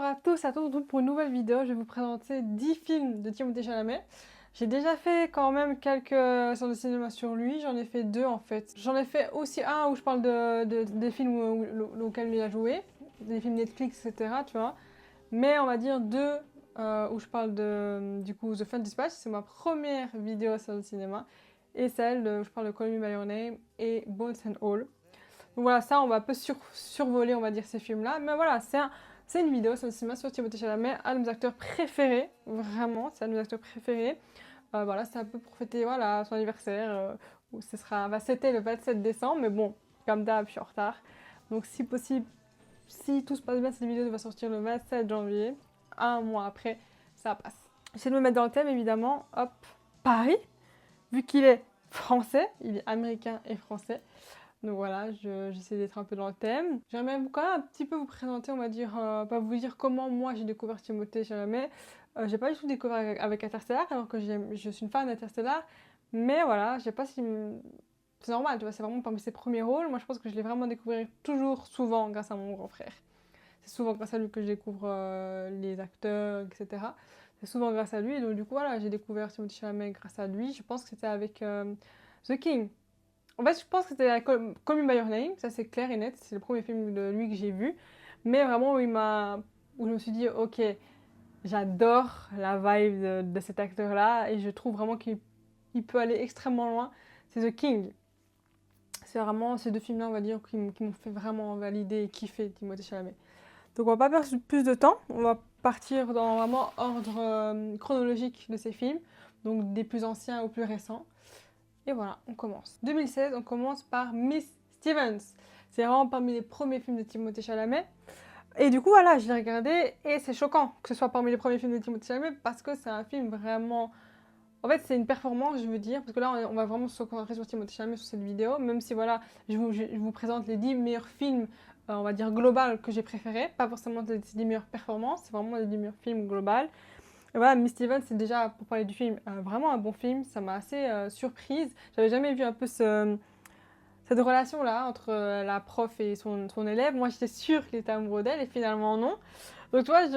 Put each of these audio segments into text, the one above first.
à tous et à toutes pour une nouvelle vidéo. Je vais vous présenter 10 films de Timothée Chalamet. J'ai déjà fait quand même quelques séances de cinéma sur lui, j'en ai fait 2 en fait. J'en ai fait aussi un où je parle des films auxquels il a joué, des films Netflix, etc. Tu vois. Mais on va dire 2 où je parle du coup The Fun Dispatch, c'est ma première vidéo séance de cinéma. Et celle où je parle de Call Me By Your Name et Bones and All. Donc voilà, ça, on va un peu survoler, on va dire, ces films-là. Mais voilà, c'est une vidéo, c'est un cinéma sur Timothée Chalamet, un de mes acteurs préférés, vraiment, c'est un de mes acteurs préférés. Voilà, c'est un peu pour fêter voilà, son anniversaire, où c'était le 27 décembre, mais bon, comme d'hab, je suis en retard. Donc si possible, si tout se passe bien, cette vidéo va sortir le 27 janvier, un mois après, ça passe. J'essaie de me mettre dans le thème, évidemment, hop, Paris, vu qu'il est français, il est américain et français. Donc voilà, j'essaie d'être un peu dans le thème. J'aimerais quand même un petit peu vous présenter, on va dire, pas vous dire comment moi j'ai découvert Timothée Chalamet. J'ai pas du tout découvert avec Interstellar, alors que je suis une fan d'Interstellar. Mais voilà, je sais pas si... C'est normal, tu vois, c'est vraiment parmi ses premiers rôles. Moi, je pense que je l'ai vraiment découvert toujours, souvent, grâce à mon grand frère. C'est souvent grâce à lui que je découvre les acteurs, etc. C'est souvent grâce à lui. Et donc, du coup, voilà, j'ai découvert Timothée Chalamet grâce à lui. Je pense que c'était avec The King. En fait, je pense que c'était Call Me By Your Name, ça c'est clair et net, c'est le premier film de lui que j'ai vu. Mais vraiment où je me suis dit, ok, j'adore la vibe de cet acteur-là et je trouve vraiment qu'il peut aller extrêmement loin. C'est The King. C'est vraiment ces 2 films-là, on va dire, qui m'ont fait vraiment valider et kiffer Timothée Chalamet. Donc on va pas perdre plus de temps, on va partir dans vraiment ordre chronologique de ces films, donc des plus anciens aux plus récents. Et voilà, on commence. 2016, on commence par Miss Stevens. C'est vraiment parmi les premiers films de Timothée Chalamet. Et du coup, voilà, je l'ai regardé et c'est choquant que ce soit parmi les premiers films de Timothée Chalamet parce que c'est un film vraiment... En fait, c'est une performance, je veux dire, parce que là, on va vraiment se concentrer sur Timothée Chalamet sur cette vidéo, même si, voilà, je vous présente les 10 meilleurs films, on va dire, global que j'ai préférés. Pas forcément les 10 meilleures performances, c'est vraiment les 10 meilleurs films global. Et voilà, Miss Stevens, c'est déjà, pour parler du film, vraiment un bon film. Ça m'a assez surprise. J'avais jamais vu un peu cette relation-là entre la prof et son élève. Moi, j'étais sûre qu'il était amoureux d'elle et finalement non. Donc, tu vois,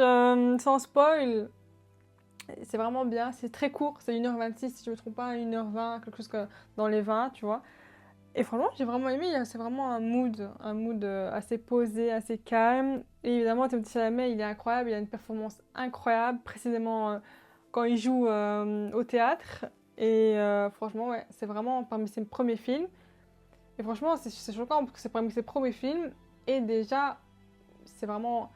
sans spoil, c'est vraiment bien. C'est très court, c'est 1h26, si je ne me trompe pas, 1h20, quelque chose dans les 20, tu vois. Et franchement, j'ai vraiment aimé. C'est vraiment un mood assez posé, assez calme. Et évidemment, Timothée Chalamet, il est incroyable. Il a une performance incroyable, précisément quand il joue au théâtre. Et franchement, ouais, c'est vraiment parmi ses premiers films. Et franchement, c'est choquant parce que c'est parmi ses premiers films. Et déjà, c'est vraiment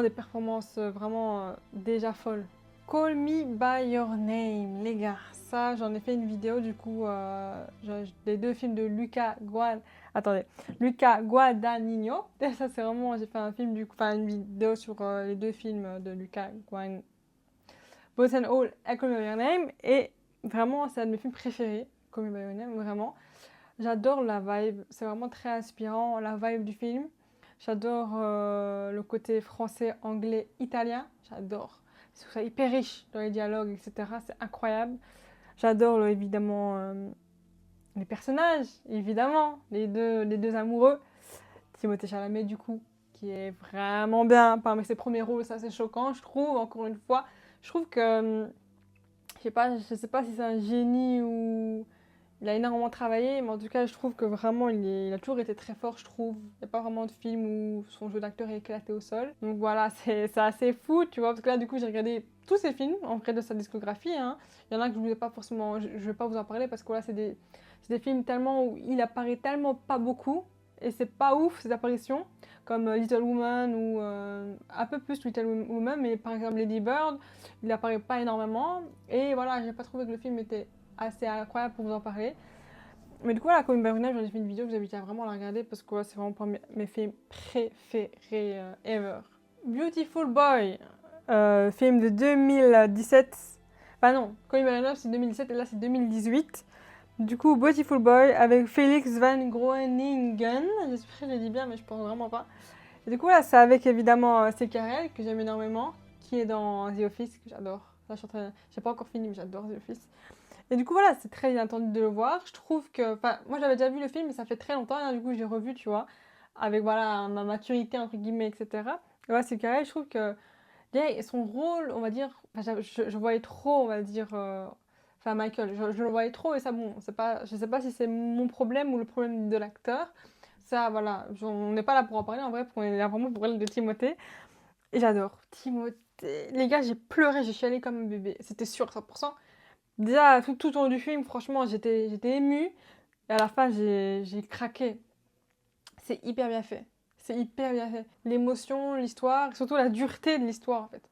des performances vraiment déjà folles. Call Me By Your Name, les gars. Ça, j'en ai fait une vidéo du coup des 2 films de Luca Guadagnino. Ça, c'est vraiment, j'ai fait un film du coup, enfin une vidéo sur les 2 films de Luca Guadagnino, Both and All et Call Me By Your Name. Et vraiment, c'est un de mes films préférés, Call Me By Your Name, vraiment. J'adore la vibe, c'est vraiment très inspirant, la vibe du film. J'adore le côté français, anglais, italien, j'adore. C'est hyper riche dans les dialogues, etc. C'est incroyable. J'adore évidemment les personnages, évidemment, les deux amoureux. Timothée Chalamet du coup, qui est vraiment bien parmi ses premiers rôles, ça c'est choquant, je trouve, encore une fois. Je trouve que, je sais pas si c'est un génie ou il a énormément travaillé, mais en tout cas, je trouve que vraiment, il a toujours été très fort, je trouve. Il n'y a pas vraiment de film où son jeu d'acteur est éclaté au sol. Donc voilà, c'est assez fou, tu vois, parce que là, du coup, j'ai regardé tous ses films, en vrai, de sa discographie. Hein. Il y en a que je ne vais pas forcément, je vais pas vous en parler, parce que là, c'est des films tellement où il apparaît tellement pas beaucoup, et c'est pas ouf, ces apparitions, comme Little Woman ou un peu plus Little Woman, mais par exemple Lady Bird, il apparaît pas énormément. Et voilà, j'ai pas trouvé que le film était assez incroyable pour vous en parler. Mais du coup, la Call Me By Your Name, j'en ai fait une vidéo, je vous invite à vraiment la regarder parce que c'est vraiment parmi mes films préférés ever. Beautiful Boy, film de 2017. Enfin non, Call Me By Your Name c'est 2017 et là c'est 2018. Du coup, Beautiful Boy avec Felix Van Groeningen. J'espère que je le dis bien, mais je pense vraiment pas. Et du coup, là, c'est avec évidemment Steve Carell, que j'aime énormément, qui est dans The Office, que j'adore. Là, j'ai pas encore fini, mais j'adore The Office. Et du coup, voilà, c'est très inattendu de le voir. Je trouve que... Enfin, moi, j'avais déjà vu le film, mais ça fait très longtemps. Et du coup, j'ai revu, tu vois, avec, voilà, ma maturité, entre guillemets, etc. Ouais, c'est carré, je trouve que déjà, son rôle, on va dire, enfin, je voyais trop, on va dire, enfin Michael, je le voyais trop et ça, bon, c'est pas, je sais pas si c'est mon problème ou le problème de l'acteur. Ça, voilà, on n'est pas là pour en parler en vrai, on est là vraiment pour parler de Timothée. Et j'adore Timothée. Les gars, j'ai pleuré, j'ai chialé comme un bébé, c'était sûr, 100%. Déjà, tout au long du film, franchement, j'étais émue. Et à la fin, j'ai craqué. C'est hyper bien fait. C'est hyper bien fait. L'émotion, l'histoire, surtout la dureté de l'histoire, en fait.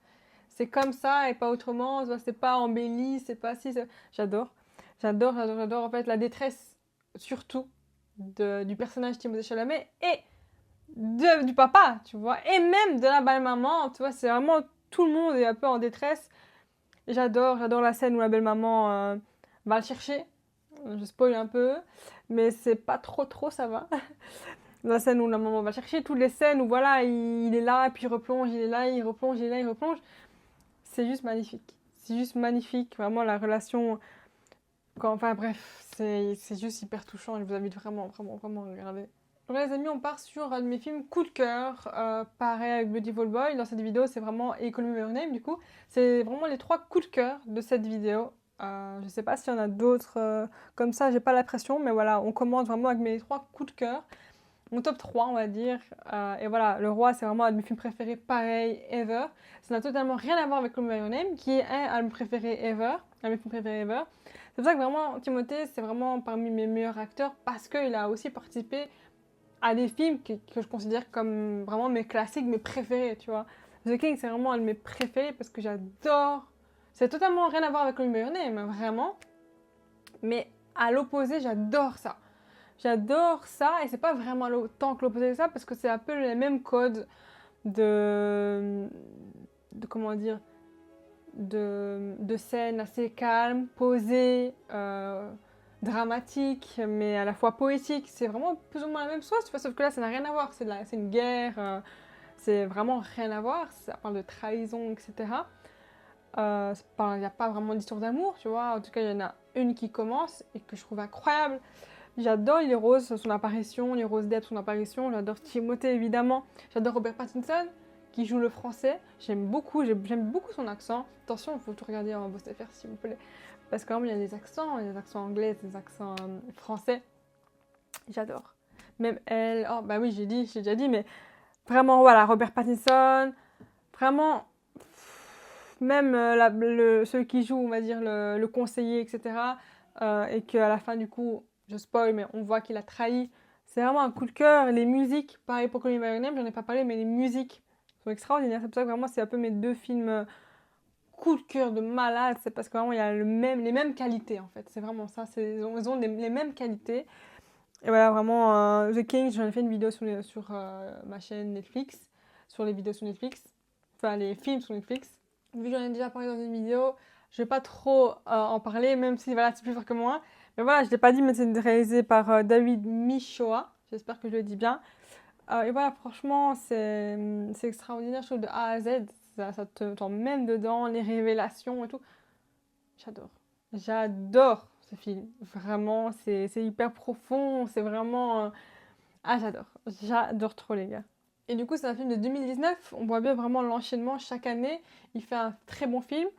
C'est comme ça et pas autrement. C'est pas embelli, c'est pas si. J'adore. J'adore. En fait, la détresse, surtout, du personnage Timothée Chalamet et du papa, tu vois. Et même de la belle-maman, tu vois. C'est vraiment tout le monde est un peu en détresse. Et j'adore la scène où la belle-maman va le chercher. Je spoil un peu, mais c'est pas trop, ça va. La scène où la maman va le chercher, toutes les scènes où voilà, il est là, puis il replonge, il est là, il replonge, il est là, il replonge. C'est juste magnifique. C'est juste magnifique, vraiment la relation. Enfin bref, c'est juste hyper touchant. Je vous invite vraiment à regarder. Donc les amis, on part sur un de mes films coup de cœur. Pareil avec Beautiful Boy. Dans cette vidéo, c'est vraiment et Call Me By Your Name du coup. C'est vraiment les 3 coups de cœur de cette vidéo. Je sais pas s'il y en a d'autres comme ça, j'ai pas l'impression, mais voilà, on commence vraiment avec mes 3 coups de cœur. Mon top 3, on va dire. Et voilà, Le Roi, c'est vraiment un de mes films préférés, pareil, ever. Ça n'a totalement rien à voir avec Call Me By Your Name, qui est un de mes préférés ever. Un de mes films préférés ever. C'est pour ça que vraiment, Timothée, c'est vraiment parmi mes meilleurs acteurs, parce qu'il a aussi participé à des films que je considère comme vraiment mes classiques, mes préférés, tu vois. The King, c'est vraiment un de mes préférés, parce que j'adore... C'est totalement rien à voir avec Call Me By Your Name, vraiment. Mais à l'opposé, j'adore ça. J'adore ça, et c'est pas vraiment autant que l'opposé de ça, parce que c'est un peu les mêmes codes de comment dire, de scènes assez calmes, posées, dramatiques, mais à la fois poétiques. C'est vraiment plus ou moins la même chose, tu vois, sauf que là, ça n'a rien à voir. C'est une guerre, c'est vraiment rien à voir. Ça parle de trahison, etc. Il n'y a pas vraiment d'histoire d'amour, tu vois. En tout cas, il y en a une qui commence et que je trouve incroyable. J'adore Lily Rose, son apparition, Lily Rose Depp, son apparition. J'adore Timothée, évidemment. J'adore Robert Pattinson, qui joue le français. J'aime beaucoup son accent. Attention, il faut tout regarder en VOSTFR, s'il vous plaît. Parce que quand même, il y a des accents anglais, des accents français. J'adore. Même elle, oh bah oui, j'ai déjà dit, mais vraiment, voilà, Robert Pattinson, vraiment, même celui qui joue, on va dire, le conseiller, etc. Et qu'à la fin, du coup, je spoil, mais on voit qu'il a trahi. C'est vraiment un coup de cœur. Les musiques, pareil pour Call Me By Your Name, j'en ai pas parlé, mais les musiques sont extraordinaires. C'est pour ça que vraiment, c'est un peu mes 2 films coup de cœur de malade. C'est parce que vraiment, il y a les mêmes qualités, en fait. C'est vraiment ça. Ils ont les mêmes qualités. Et voilà, vraiment, The King, j'en ai fait une vidéo sur ma chaîne Netflix, sur les vidéos sur Netflix, enfin les films sur Netflix. Vu que j'en ai déjà parlé dans une vidéo, je vais pas trop en parler, même si voilà, c'est plus fort que moi. Mais voilà, je l'ai pas dit, mais c'est réalisé par David Michoa, j'espère que je le dis bien. Et voilà, franchement, c'est extraordinaire, je trouve, de A à Z, ça t'emmène dedans, les révélations et tout. J'adore ce film. Vraiment, c'est hyper profond, c'est vraiment... Ah, j'adore trop les gars. Et du coup, c'est un film de 2019, on voit bien vraiment l'enchaînement chaque année. Il fait un très bon film.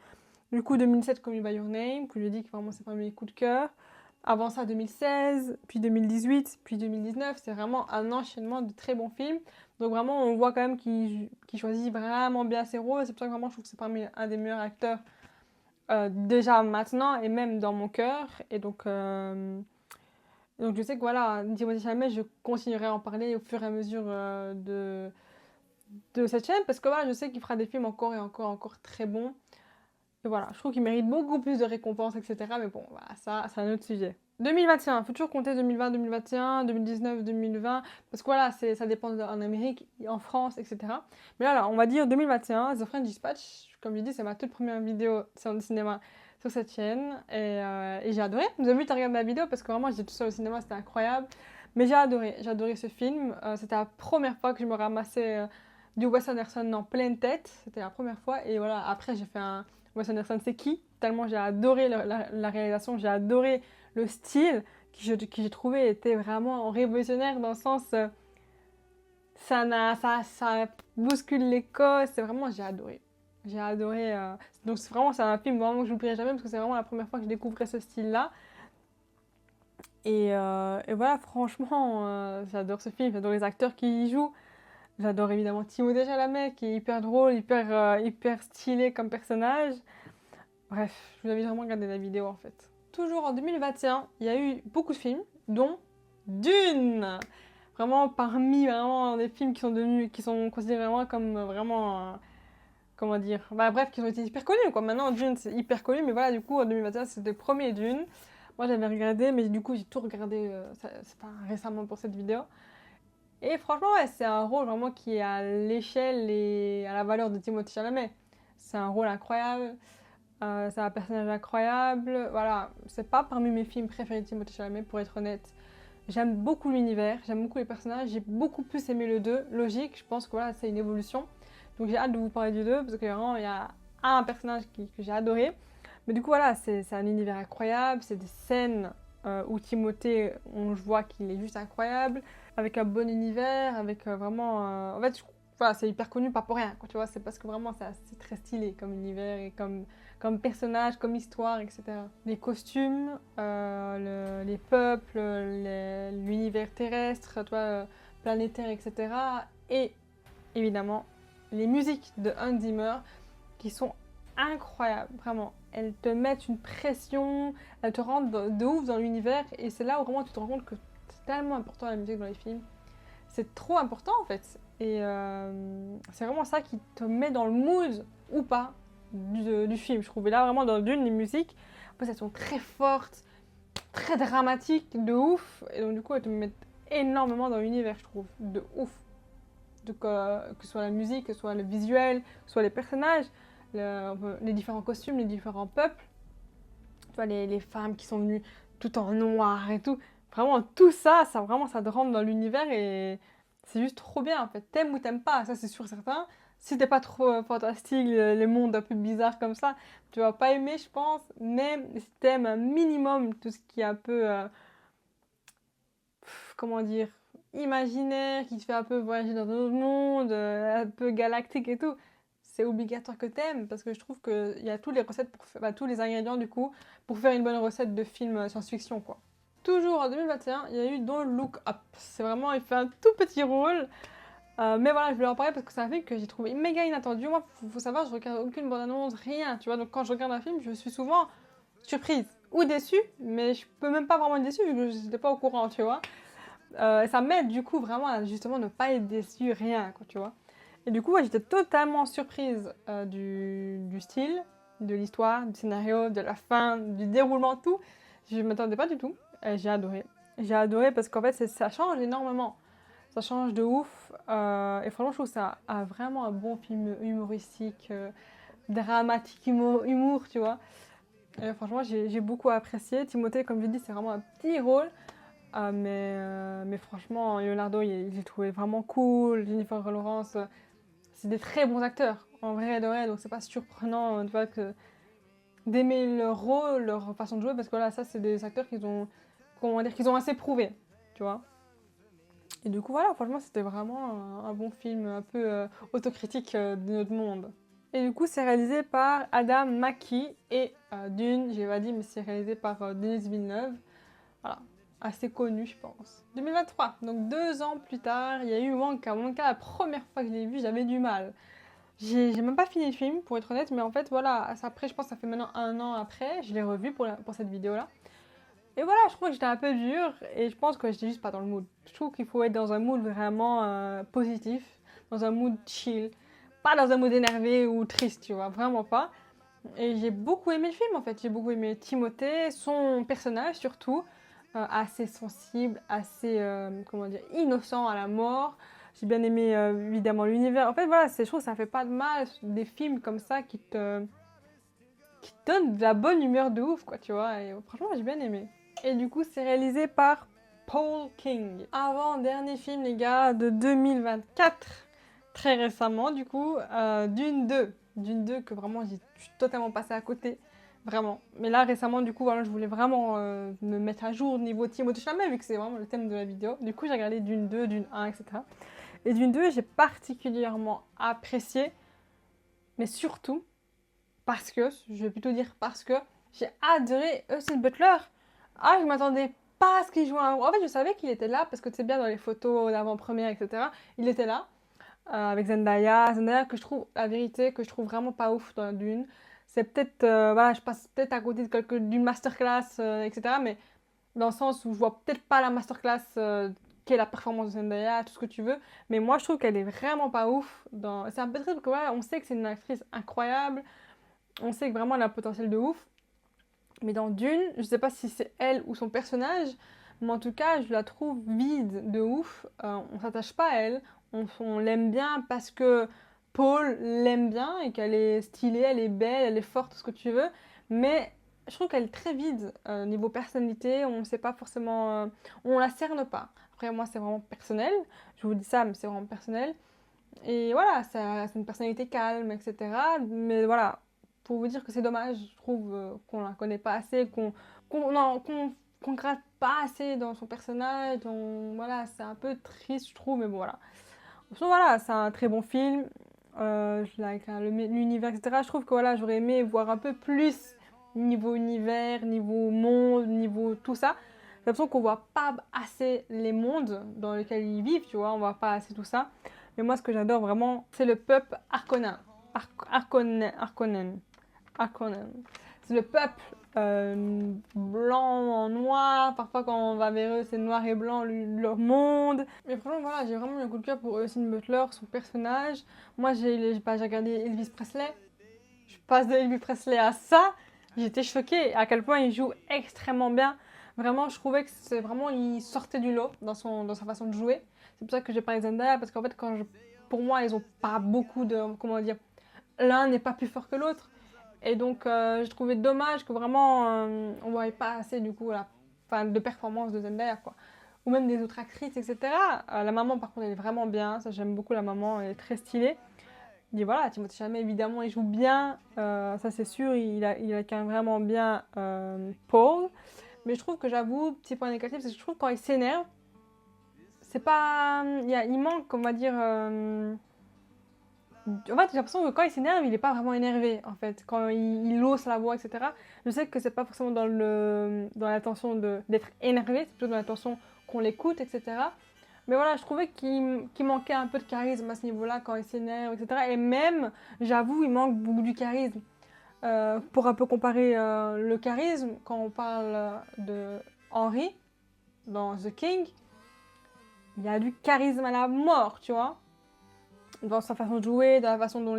Du coup, 2007, Call Me By Your Name, que je dis que vraiment c'est parmi mes coups de cœur. Avant ça, 2016, puis 2018, puis 2019. C'est vraiment un enchaînement de très bons films. Donc vraiment, on voit quand même qu'il choisit vraiment bien ses rôles. C'est pour ça que vraiment, je trouve que c'est parmi un des meilleurs acteurs déjà maintenant et même dans mon cœur. Et donc je sais que voilà, Timothée Chalamet, je continuerai à en parler au fur et à mesure de cette chaîne, parce que voilà, je sais qu'il fera des films encore et encore très bons. Et voilà, je trouve qu'il mérite beaucoup plus de récompenses, etc. Mais bon, voilà, ça, c'est un autre sujet. 2021, il faut toujours compter 2020, 2021, 2019, 2020, parce que voilà, ça dépend en Amérique, en France, etc. Mais là, on va dire 2021, The French Dispatch, comme je dis, c'est ma toute première vidéo sur le cinéma sur cette chaîne, et j'ai adoré. Vous avez vu, t'as regardé ma vidéo, parce que vraiment, j'étais tout seul au cinéma, c'était incroyable. Mais j'ai adoré ce film. C'était la première fois que je me ramassais du Wes Anderson en pleine tête, c'était la première fois, et voilà, après j'ai fait un Wes Anderson c'est qui, tellement j'ai adoré la réalisation, j'ai adoré le style qui j'ai trouvé était vraiment révolutionnaire dans le sens Ça bouscule les codes, c'est vraiment, j'ai adoré. J'ai adoré. Donc c'est un film vraiment que je n'oublierai jamais parce que c'est vraiment la première fois que je découvrais ce style-là. Et voilà, franchement, j'adore ce film, j'adore les acteurs qui y jouent. J'adore évidemment Timothée Chalamet qui est hyper drôle, hyper stylé comme personnage. Bref, je vous invite vraiment à regarder la vidéo en fait. Toujours en 2021, il y a eu beaucoup de films, dont Dune. Vraiment parmi vraiment des films qui sont considérés vraiment comme comment dire, bah bref, qui ont été hyper connus quoi. Maintenant Dune c'est hyper connu, mais voilà du coup en 2021 c'était le premier Dune. Moi j'avais regardé, mais du coup j'ai tout regardé, c'est pas récemment pour cette vidéo. Et franchement ouais, c'est un rôle vraiment qui est à l'échelle et à la valeur de Timothée Chalamet. C'est un rôle incroyable. C'est un personnage incroyable. Voilà, c'est pas parmi mes films préférés de Timothée Chalamet, pour être honnête. J'aime beaucoup l'univers, j'aime beaucoup les personnages, j'ai beaucoup plus aimé le 2. Logique, je pense que voilà, c'est une évolution. Donc j'ai hâte de vous parler du 2 parce que vraiment, il y a un personnage que j'ai adoré. Mais du coup, voilà, c'est un univers incroyable, c'est des scènes où Timothée, on voit qu'il est juste incroyable, avec un bon univers, avec vraiment. En fait, voilà, c'est hyper connu, pas pour rien, quoi, tu vois, c'est parce que vraiment, c'est très stylé comme univers et comme personnage, comme histoire, etc. Les costumes, les peuples, l'univers terrestre, toi, planétaire, etc. Et évidemment, les musiques de Hans Zimmer qui sont incroyables, vraiment. Elles te mettent une pression, elles te rendent de ouf dans l'univers et c'est là où vraiment tu te rends compte que c'est tellement important la musique dans les films. C'est trop important en fait. Et c'est vraiment ça qui te met dans le mood ou pas du film, je trouve. Et là, vraiment, dans Dune, les musiques, en fait, elles sont très fortes, très dramatiques, de ouf. Et donc, du coup, elles te mettent énormément dans l'univers, je trouve, de ouf. Donc, que ce soit la musique, que ce soit le visuel, que ce soit les personnages, les différents costumes, les différents peuples. Tu vois, les femmes qui sont venues tout en noir et tout. Vraiment, tout ça, vraiment, ça te rentre dans l'univers et c'est juste trop bien, en fait. T'aimes ou t'aimes pas, ça, c'est sûr certain. Si t'es pas trop fantastique, les mondes un peu bizarres comme ça, tu vas pas aimer, je pense. Mais si t'aimes un minimum tout ce qui est un peu, comment dire, imaginaire, qui te fait un peu voyager dans un autre monde, un peu galactique et tout, c'est obligatoire que t'aimes parce que je trouve qu'il y a toutes les recettes, tous les ingrédients du coup, pour faire une bonne recette de film science-fiction quoi. Toujours en 2021, il y a eu Don't Look Up. C'est vraiment, il fait un tout petit rôle. Mais voilà, je voulais en parler parce que c'est un film que j'ai trouvé méga inattendu. Moi, faut savoir, je regarde aucune bande-annonce, rien, tu vois. Donc quand je regarde un film, je suis souvent surprise ou déçue, mais je peux même pas vraiment être déçue vu que je n'étais pas au courant, tu vois. Ça m'aide du coup vraiment à justement ne pas être déçue, rien, quoi, tu vois. Et du coup, ouais, j'étais totalement surprise du style, de l'histoire, du scénario, de la fin, du déroulement, tout. Je ne m'attendais pas du tout. J'ai adoré. J'ai adoré parce qu'en fait, ça change énormément. Ça change de ouf. Et franchement, je trouve que ça a vraiment un bon film humoristique, dramatique, humour, tu vois. Et franchement, j'ai beaucoup apprécié. Timothée, comme je dis, c'est vraiment un petit rôle. Mais franchement, Leonardo, j'ai trouvé vraiment cool. Jennifer Lawrence, c'est des très bons acteurs, en vrai de vrai. Donc c'est pas surprenant, tu vois, d'aimer leur rôle, leur façon de jouer, parce que là, ça, c'est des acteurs comment dire, qu'ils ont assez prouvé, tu vois. Et du coup, voilà, franchement, c'était vraiment un bon film, un peu autocritique de notre monde. Et du coup, c'est réalisé par Adam McKay et Dune, j'ai pas dit, mais c'est réalisé par Denis Villeneuve. Voilà, assez connu, je pense. 2023, donc 2 ans plus tard, il y a eu Wonka. Wonka, la première fois que je l'ai vu, j'avais du mal. J'ai même pas fini le film, pour être honnête, mais en fait, voilà, après, je pense que ça fait maintenant 1 an après, je l'ai revu pour cette vidéo-là. Et voilà, je trouve que j'étais un peu dure et je pense que j'étais juste pas dans le mood. Je trouve qu'il faut être dans un mood vraiment positif, dans un mood chill, pas dans un mood énervé ou triste, tu vois, vraiment pas. Et j'ai beaucoup aimé le film en fait, j'ai beaucoup aimé Timothée, son personnage surtout, assez sensible, assez, comment dire, innocent à la mort. J'ai bien aimé évidemment l'univers. En fait voilà, je trouve que ça fait pas de mal des films comme ça qui te donnent de la bonne humeur de ouf quoi, tu vois. Et franchement j'ai bien aimé. Et du coup c'est réalisé par Paul King. Avant-dernier film les gars de 2024, très récemment du coup, Dune 2. Dune 2 que vraiment je suis totalement passée à côté, vraiment. Mais là récemment du coup voilà, je voulais vraiment me mettre à jour au niveau Timothée Chalamet vu que c'est vraiment le thème de la vidéo. Du coup j'ai regardé Dune 2, Dune 1, etc. Et Dune 2, j'ai particulièrement apprécié, mais surtout parce que, je vais plutôt dire parce que, j'ai adoré Austin Butler. Ah, je m'attendais pas à ce qu'il joue un rôle. En fait, je savais qu'il était là parce que tu sais bien dans les photos d'avant-première, etc. Il était là avec Zendaya. Zendaya que je trouve, la vérité, que je trouve vraiment pas ouf dans Dune. C'est peut-être, voilà, je passe peut-être à côté d'une masterclass, etc. Mais dans le sens où je vois peut-être pas la masterclass qu'est la performance de Zendaya, tout ce que tu veux. Mais moi, je trouve qu'elle est vraiment pas ouf. C'est un peu triste parce que voilà, on sait que c'est une actrice incroyable. On sait que vraiment elle a un potentiel de ouf. Mais dans Dune, je sais pas si c'est elle ou son personnage, mais en tout cas, je la trouve vide de ouf. On s'attache pas à elle. On l'aime bien parce que Paul l'aime bien et qu'elle est stylée, elle est belle, elle est forte, tout ce que tu veux. Mais je trouve qu'elle est très vide niveau personnalité. On ne sait pas forcément. On la cerne pas. Après, moi, c'est vraiment personnel. Je vous dis ça, mais c'est vraiment personnel. Et voilà, c'est une personnalité calme, etc. Mais voilà, pour vous dire que c'est dommage, je trouve qu'on la connaît pas assez, non, qu'on gratte pas assez dans son personnage. Voilà, c'est un peu triste, je trouve, mais bon, voilà. Sinon, voilà, c'est un très bon film. Avec l'univers, etc. Je trouve que voilà, j'aurais aimé voir un peu plus niveau univers, niveau monde, niveau tout ça. J'ai l'impression qu'on voit pas assez les mondes dans lesquels ils vivent, tu vois, on voit pas assez tout ça. Mais moi, ce que j'adore vraiment, c'est le peuple Harkonnen. Harkonnen. C'est le peuple blanc en noir. Parfois, quand on va vers eux, c'est noir et blanc leur monde. Mais franchement, voilà, j'ai vraiment eu un coup de cœur pour Austin Butler, son personnage. Moi, j'ai regardé Elvis Presley. Je passe de Elvis Presley à ça. J'étais choquée à quel point il joue extrêmement bien. Vraiment, je trouvais que c'est vraiment, il sortait du lot dans sa façon de jouer. C'est pour ça que j'ai parlé de Zendaya, parce qu'en fait, pour moi, ils ont pas beaucoup de, comment dire, l'un n'est pas plus fort que l'autre. Et donc, je trouvais dommage que vraiment, on voyait pas assez, du coup, de performance de Zendaya, quoi. Ou même des autres actrices, etc. La maman, par contre, elle est vraiment bien. Ça, j'aime beaucoup la maman, elle est très stylée. Et voilà, Timothée Chalamet, évidemment, il joue bien, ça c'est sûr, il incarne vraiment bien Paul. Mais je trouve que j'avoue, petit point négatif, c'est que je trouve que quand il s'énerve, c'est pas. Il manque, on va dire. En fait, j'ai l'impression que quand il s'énerve, il n'est pas vraiment énervé, en fait. Quand il hausse la voix, etc. Je sais que c'est pas forcément dans l'intention d'être énervé, c'est plutôt dans l'intention qu'on l'écoute, etc. Mais voilà, je trouvais qu'il manquait un peu de charisme à ce niveau-là quand il s'énerve, etc. Et même, j'avoue, il manque beaucoup du charisme. Pour un peu comparer le charisme, quand on parle de Henry dans The King, il y a du charisme à la mort, tu vois. Dans sa façon de jouer, dans la façon dont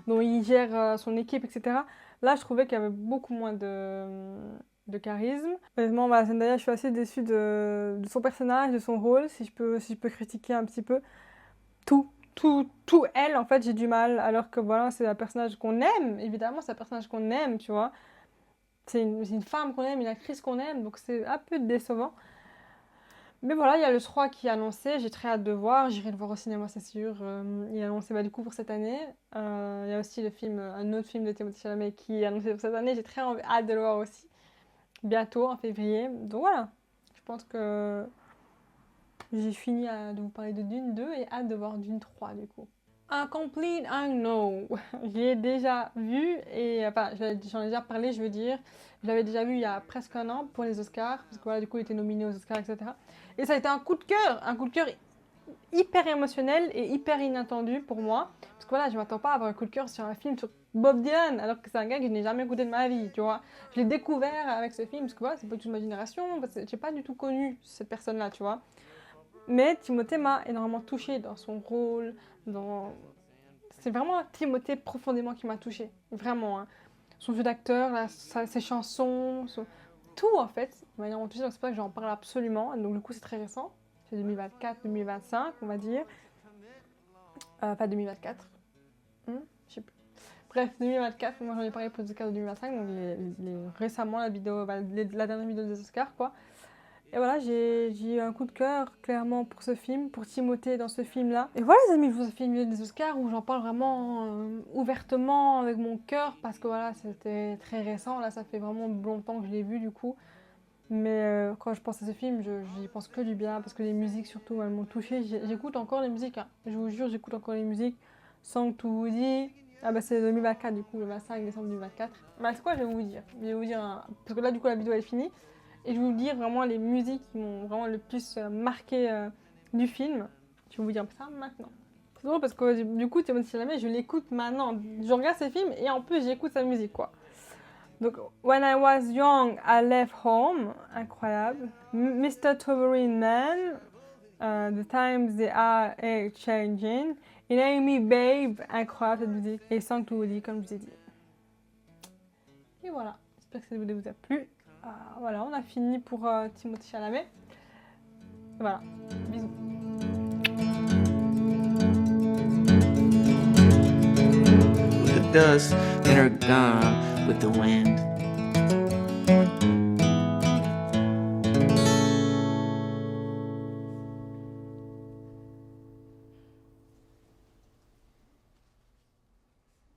dont il gère son équipe, etc. Là, je trouvais qu'il y avait beaucoup moins de charisme. Honnêtement, bah, Zendaya, je suis assez déçue de son personnage, de son rôle, si je peux critiquer un petit peu. Tout elle, en fait, j'ai du mal. Alors que voilà, c'est un personnage qu'on aime, évidemment, c'est un personnage qu'on aime, tu vois. C'est une femme qu'on aime, une actrice qu'on aime, donc c'est un peu décevant. Mais voilà, il y a le 3 qui est annoncé, j'ai très hâte de voir, j'irai le voir au cinéma, c'est sûr. Il est annoncé du coup pour cette année. Il y a aussi un autre film de Timothée Chalamet qui est annoncé pour cette année, j'ai très hâte de le voir aussi. Bientôt, en février. Donc voilà, je pense que j'ai fini de vous parler de Dune 2 et hâte de voir Dune 3 du coup. Un Complete Unknown, j'ai déjà vu, et enfin j'en ai déjà parlé, je veux dire. Je l'avais déjà vu il y a presque un an pour les Oscars, parce que voilà, du coup il était nominé aux Oscars, etc. Et ça a été un coup de cœur hyper émotionnel et hyper inattendu pour moi. Parce que voilà, je m'attends pas à avoir un coup de cœur sur un film sur Bob Dylan, alors que c'est un gars que je n'ai jamais écouté de ma vie, tu vois. Je l'ai découvert avec ce film, parce que voilà, c'est pas toute ma génération, parce que j'ai pas du tout connu cette personne-là, tu vois. Mais Timothée m'a énormément touchée dans son rôle, dans... C'est vraiment Timothée profondément qui m'a touchée, vraiment. Hein. Son jeu d'acteur, ses chansons, tout en fait, m'a énormément touchée, donc c'est pour ça que j'en parle absolument. Donc du coup c'est très récent, c'est 2024-2025 on va dire. Enfin 2024, je sais plus. Bref, 2024, moi j'en ai parlé pour les Oscars de 2025, donc récemment la dernière vidéo des Oscars quoi. Et voilà, j'ai eu un coup de cœur, clairement, pour ce film, pour Timothée dans ce film-là. Et voilà, les amis, je vous ai fait une vidéo des Oscars où j'en parle vraiment ouvertement, avec mon cœur, parce que voilà, c'était très récent. Là, ça fait vraiment longtemps que je l'ai vu, du coup. Mais quand je pense à ce film, j'y pense que du bien, parce que les musiques surtout, elles m'ont touchée. J'écoute encore les musiques, hein. Je vous jure, j'écoute encore les musiques. Song to Woody. Ah bah c'est 2024 du coup, le 25 décembre 2024. Bah c'est quoi je vais vous dire? Je vais vous dire, parce que là du coup la vidéo elle est finie. Et je vais vous dire vraiment les musiques qui m'ont vraiment le plus marqué du film. Je vais vous dire ça maintenant. C'est drôle parce que du coup Timothée Chalamet, je l'écoute maintenant. Je regarde ses films et en plus j'écoute sa musique quoi. Donc, When I Was Young, I Left Home, incroyable. Mr. Tambourine Man, The Times They Are Changing. Et Amy Babe, incroyable cette musique. Et Song to Woody, comme je vous ai dit. Et voilà, j'espère que cette vidéo vous a plu. Voilà, on a fini pour Timothée Chalamet. Voilà, bisous. The dust in her gum with the wind.